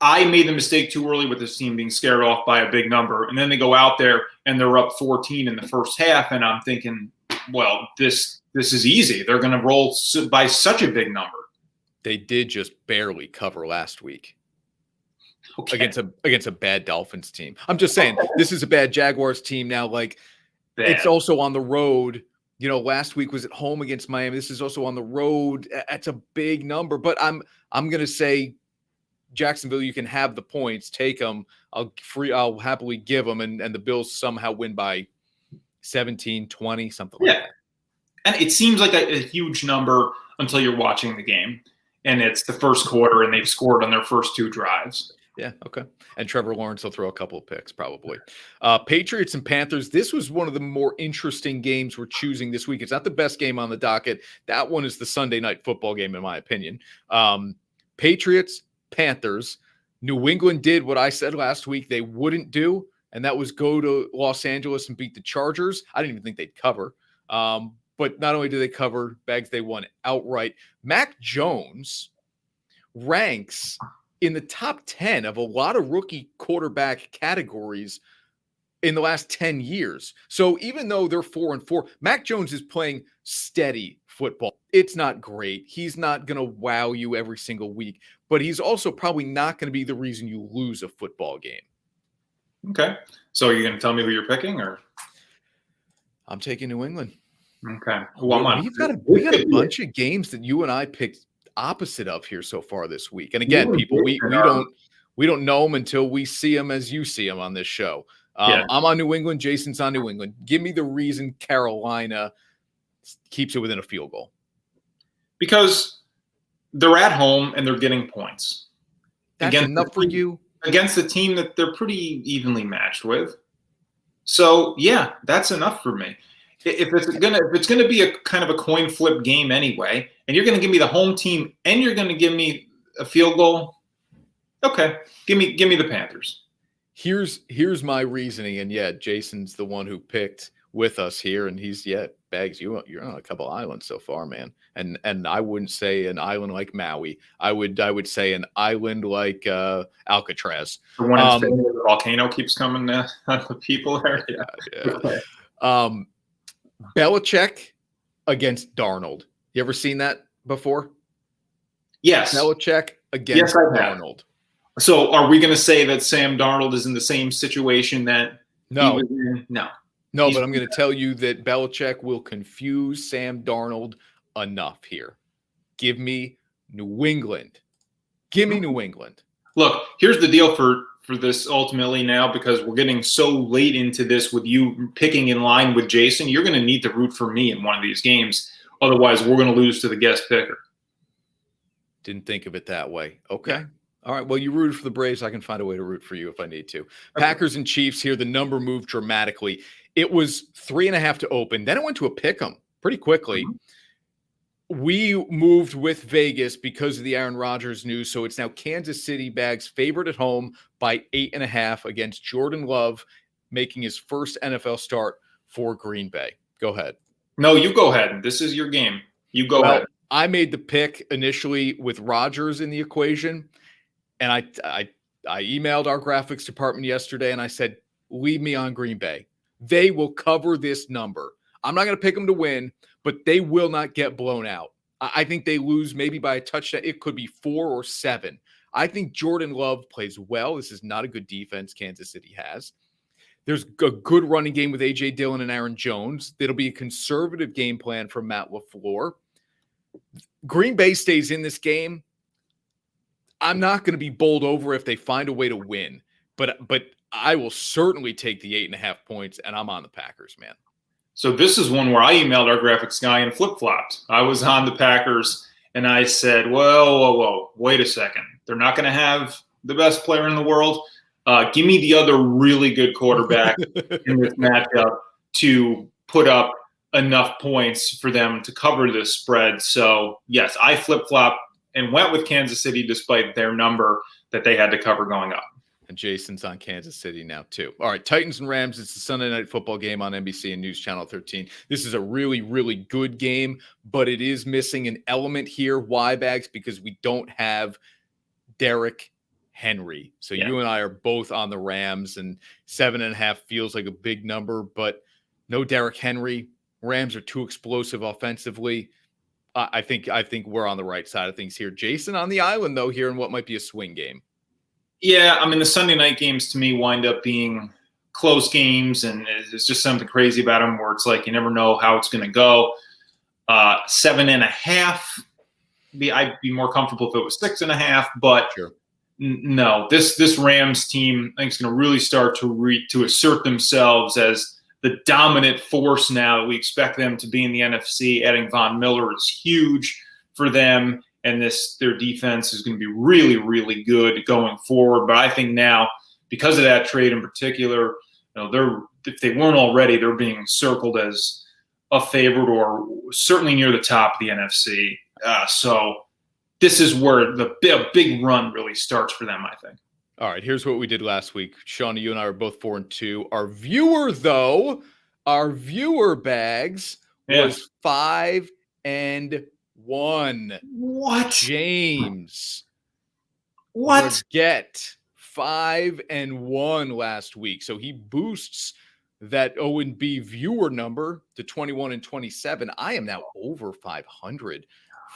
I made the mistake too early with this team being scared off by a big number, and then they go out there and they're up 14 in the first half, and I'm thinking, well, this is easy. They're going to roll by such a big number. They did just barely cover last week against a bad Dolphins team. I'm just saying, this is a bad Jaguars team now. Like, it's also on the road. You know, last week was at home against Miami. This is also on the road. That's a big number, but I'm going to say Jacksonville, you can have the points, take them. I'll happily give them, and the Bills somehow win by 17, 20, something like that. And it seems like a huge number until you're watching the game, and it's the first quarter, and they've scored on their first 2 drives. Yeah, okay. And Trevor Lawrence will throw a couple of picks, probably. Patriots and Panthers. This was one of the more interesting games we're choosing this week. It's not the best game on the docket. That one is the Sunday night football game, in my opinion. Patriots, Panthers. New England did what I said last week they wouldn't do, and that was go to Los Angeles and beat the Chargers. I didn't even think they'd cover. But not only do they cover, Bags, they won outright. Mac Jones ranks in the top 10 of a lot of rookie quarterback categories in the last 10 years. So even though they're 4-4, Mac Jones is playing steady football. It's not great. He's not going to wow you every single week, but he's also probably not going to be the reason you lose a football game. Okay. So are you going to tell me who you're picking, or? I'm taking New England. Okay. Well, we got a bunch of games that you and I picked opposite of here so far this week. And again, people, we don't know them until we see them as you see them on this show. I'm on New England. Jason's on New England. Give me the reason Carolina keeps it within a field goal. Because they're at home and they're getting points. That's enough for you? Against a team that they're pretty evenly matched with. So, yeah, that's enough for me. If it's gonna be a kind of a coin flip game anyway, and you're gonna give me the home team and you're gonna give me a field goal, okay, give me the Panthers. Here's my reasoning, and Jason's the one who picked with us here, and he's Bags, you're on a couple islands so far, man, and I wouldn't say an island like Maui. I would say an island like Alcatraz. The one in Spain where the volcano keeps coming on the people there. Yeah. Okay. Belichick against Darnold. You ever seen that before? Yes. Belichick against Darnold. So are we going to say that Sam Darnold is in the same situation that he was in? No. No, but I'm going to tell you that Belichick will confuse Sam Darnold enough here. Give me New England. Give me New England. Look, here's the deal for this ultimately now, because we're getting so late into this with you picking in line with Jason. You're going to need to root for me in one of these games. Otherwise, we're going to lose to the guest picker. Didn't think of it that way. Okay. All right. Well, you rooted for the Braves. I can find a way to root for you if I need to. Packers and Chiefs here. The number moved dramatically. It was 3.5 to open. Then it went to a pick 'em pretty quickly. We moved with Vegas because of the Aaron Rodgers news. So it's now Kansas City Bags favored at home by 8.5 against Jordan Love, making his first NFL start for Green Bay. Go ahead. No, you go ahead. This is your game. You go ahead. I made the pick initially with Rodgers in the equation, and I emailed our graphics department yesterday, and I said, leave me on Green Bay. They will cover this number. I'm not going to pick them to win, but they will not get blown out. I think they lose maybe by a touchdown. It could be 4 or 7. I think Jordan Love plays well. This is not a good defense Kansas City has. There's a good running game with A.J. Dillon and Aaron Jones. It'll be a conservative game plan from Matt LaFleur. Green Bay stays in this game. I'm not going to be bowled over if they find a way to win, but I will certainly take the 8.5 points, and I'm on the Packers, man. So this is one where I emailed our graphics guy and flip-flopped. I was on the Packers, and I said, whoa, wait a second. They're not going to have the best player in the world. Give me the other really good quarterback in this matchup to put up enough points for them to cover this spread. So, yes, I flip-flopped and went with Kansas City despite their number that they had to cover going up. And Jason's on Kansas City now, too. All right, Titans and Rams. It's the Sunday Night Football game on NBC and News Channel 13. This is a really, really good game, but it is missing an element here. Why, Bags? Because we don't have Derrick Henry. So you and I are both on the Rams, and 7.5 feels like a big number, but no Derrick Henry. Rams are too explosive offensively. I think we're on the right side of things here. Jason on the island, though, here in what might be a swing game. Yeah, I mean, the Sunday night games to me wind up being close games, and it's just something crazy about them where it's like you never know how it's going to go. 7.5, I'd be more comfortable if it was 6.5, but sure. No, this Rams team I think is going to really start to assert themselves as the dominant force now that we expect them to be in the NFC. Adding Von Miller is huge for them, and their defense is going to be really, really good going forward. But I think now, because of that trade in particular, if they weren't already, they're being circled as a favorite or certainly near the top of the NFC. So this is where the big run really starts for them, I think. All right, here's what we did last week. Sean, you and I are both 4-2. Our viewer, Bags, was 5-1. What? James. What? Forget 5-1 last week. So he boosts that O&B viewer number to 21 and 27. I am now over 500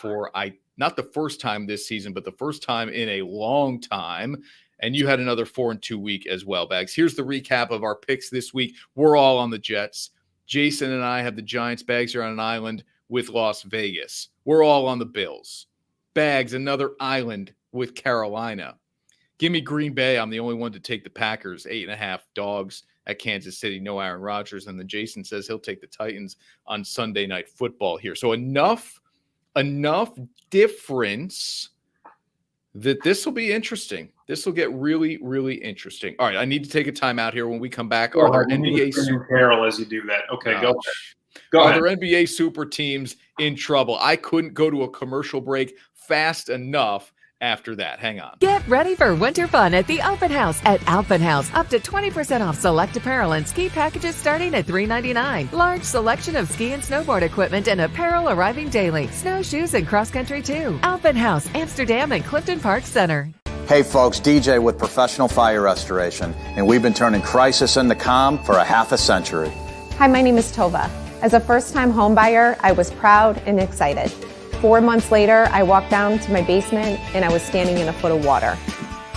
for not the first time this season, but the first time in a long time. And you had another 4-2 week as well, Bags. Here's the recap of our picks this week. We're all on the Jets. Jason and I have the Giants. Bags are on an island with Las Vegas. We're all on the Bills. Bags, another island with Carolina. Give me Green Bay. I'm the only one to take the Packers. 8.5 dogs at Kansas City. No Aaron Rodgers. And then Jason says he'll take the Titans on Sunday Night Football here. So enough difference that this will be interesting. This will get really, really interesting. All right, I need to take a timeout here. When we come back, are there NBA Carol as you do that? Okay, go ahead. Are there NBA super teams in trouble? I couldn't go to a commercial break fast enough after that. Hang on. Get ready for winter fun at the Open House at Alpine House. Up to 20% off select apparel and ski packages starting at $3.99. Large selection of ski and snowboard equipment and apparel arriving daily. Snowshoes and cross-country too. Alpine House, Amsterdam and Clifton Park Center. Hey folks, DJ with Professional Fire Restoration, and we've been turning crisis into calm for a half a century. Hi, my name is Tova. As a first-time home buyer, I was proud and excited. 4 months later, I walked down to my basement and I was standing in a foot of water.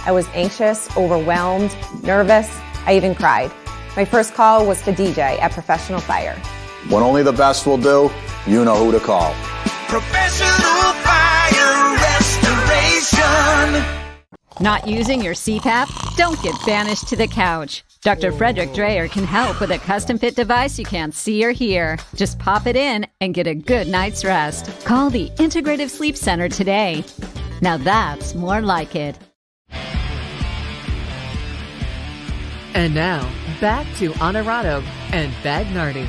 I was anxious, overwhelmed, nervous. I even cried. My first call was to DJ at Professional Fire. When only the best will do, you know who to call. Professional Fire Restoration. Not using your CPAP? Don't get banished to the couch. Dr. Frederick Dreyer can help with a custom-fit device you can't see or hear. Just pop it in and get a good night's rest. Call the Integrative Sleep Center today. Now that's more like it. And now, back to Honorado and Bagnardi.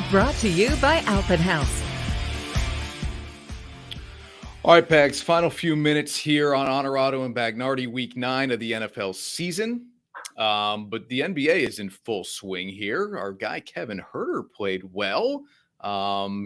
Brought to you by Alpen House. All right, Pags, final few minutes here on Honorado and Bagnardi, week 9 of the NFL season. But the NBA is in full swing here. Our guy Kevin Huerter played well.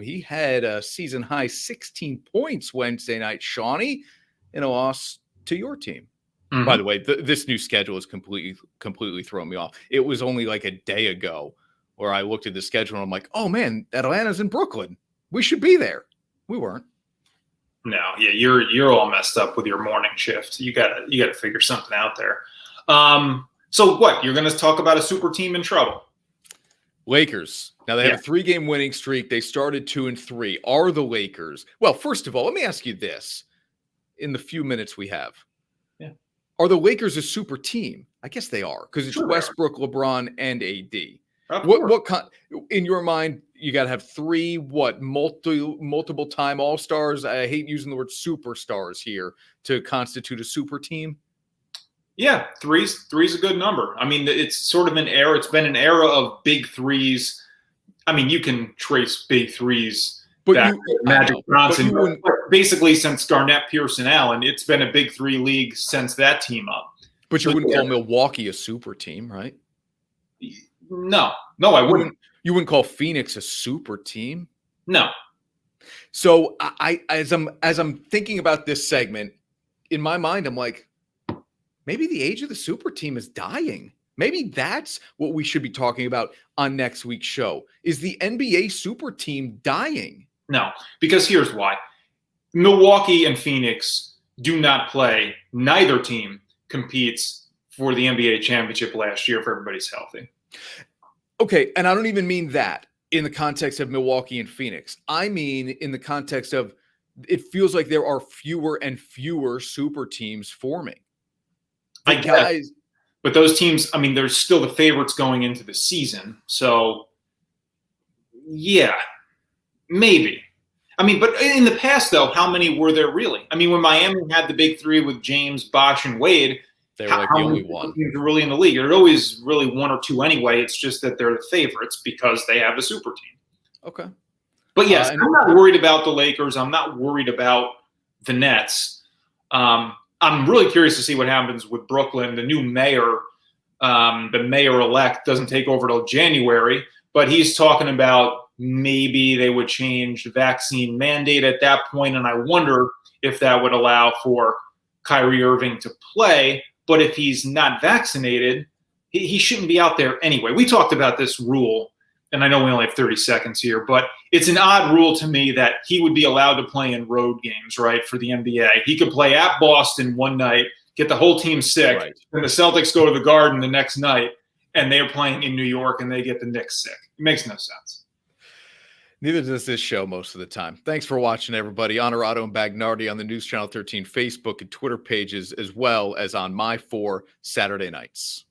He had a season-high 16 points Wednesday night, Shawnee, in a loss to your team. Mm-hmm. By the way, this new schedule is completely thrown me off. It was only like a day ago where I looked at the schedule and I'm like, oh, man, Atlanta's in Brooklyn. We should be there. We weren't. No, yeah, you're all messed up with your morning shift. You gotta figure something out there. So what? You're going to talk about a super team in trouble? Lakers. Now they have a 3-game winning streak. They started 2-3. Are the Lakers? Well, first of all, let me ask you this: in the few minutes we have, are the Lakers a super team? I guess they are, because it's Westbrook, LeBron, and AD. What in your mind? You got to have 3 multiple time all-stars. I hate using the word superstars here to constitute a super team. Yeah, three's a good number. I mean, it's sort of an era. It's been an era of big threes. I mean, you can trace big threes back to Magic Johnson, but basically since Garnett, Pierce, and Allen, it's been a big 3 league since that team up. But you wouldn't call Milwaukee a super team, right? No, I wouldn't. You wouldn't call Phoenix a super team? No. So as I'm thinking about this segment, in my mind, I'm like, maybe the age of the super team is dying. Maybe that's what we should be talking about on next week's show. Is the NBA super team dying? No, because here's why. Milwaukee and Phoenix do not play. Neither team competes for the NBA championship last year if everybody's healthy. Okay, and I don't even mean that in the context of Milwaukee and Phoenix. I mean in the context of it feels like there are fewer and fewer super teams forming. But those teams, I mean, they're still the favorites going into the season. So, yeah, maybe. I mean, but in the past, though, how many were there really? I mean, when Miami had the big 3 with James, Bosh, and Wade, they were like the only one. Teams are really in the league. There's always really 1 or 2 anyway. It's just that they're the favorites because they have a super team. Okay. But yes, I'm not worried about the Lakers. I'm not worried about the Nets. I'm really curious to see what happens with Brooklyn. The new mayor, the mayor-elect, doesn't take over till January, but he's talking about maybe they would change the vaccine mandate at that point, and I wonder if that would allow for Kyrie Irving to play. But if he's not vaccinated, he shouldn't be out there anyway. We talked about this rule, and I know we only have 30 seconds here, but it's an odd rule to me that he would be allowed to play in road games, right, for the NBA. He could play at Boston one night, get the whole team sick, and the Celtics go to the Garden the next night, and they're playing in New York, and they get the Knicks sick. It makes no sense. Neither does this show most of the time. Thanks for watching, everybody. Honorado and Bagnardi on the News Channel 13 Facebook and Twitter pages, as well as on my 4 Saturday nights.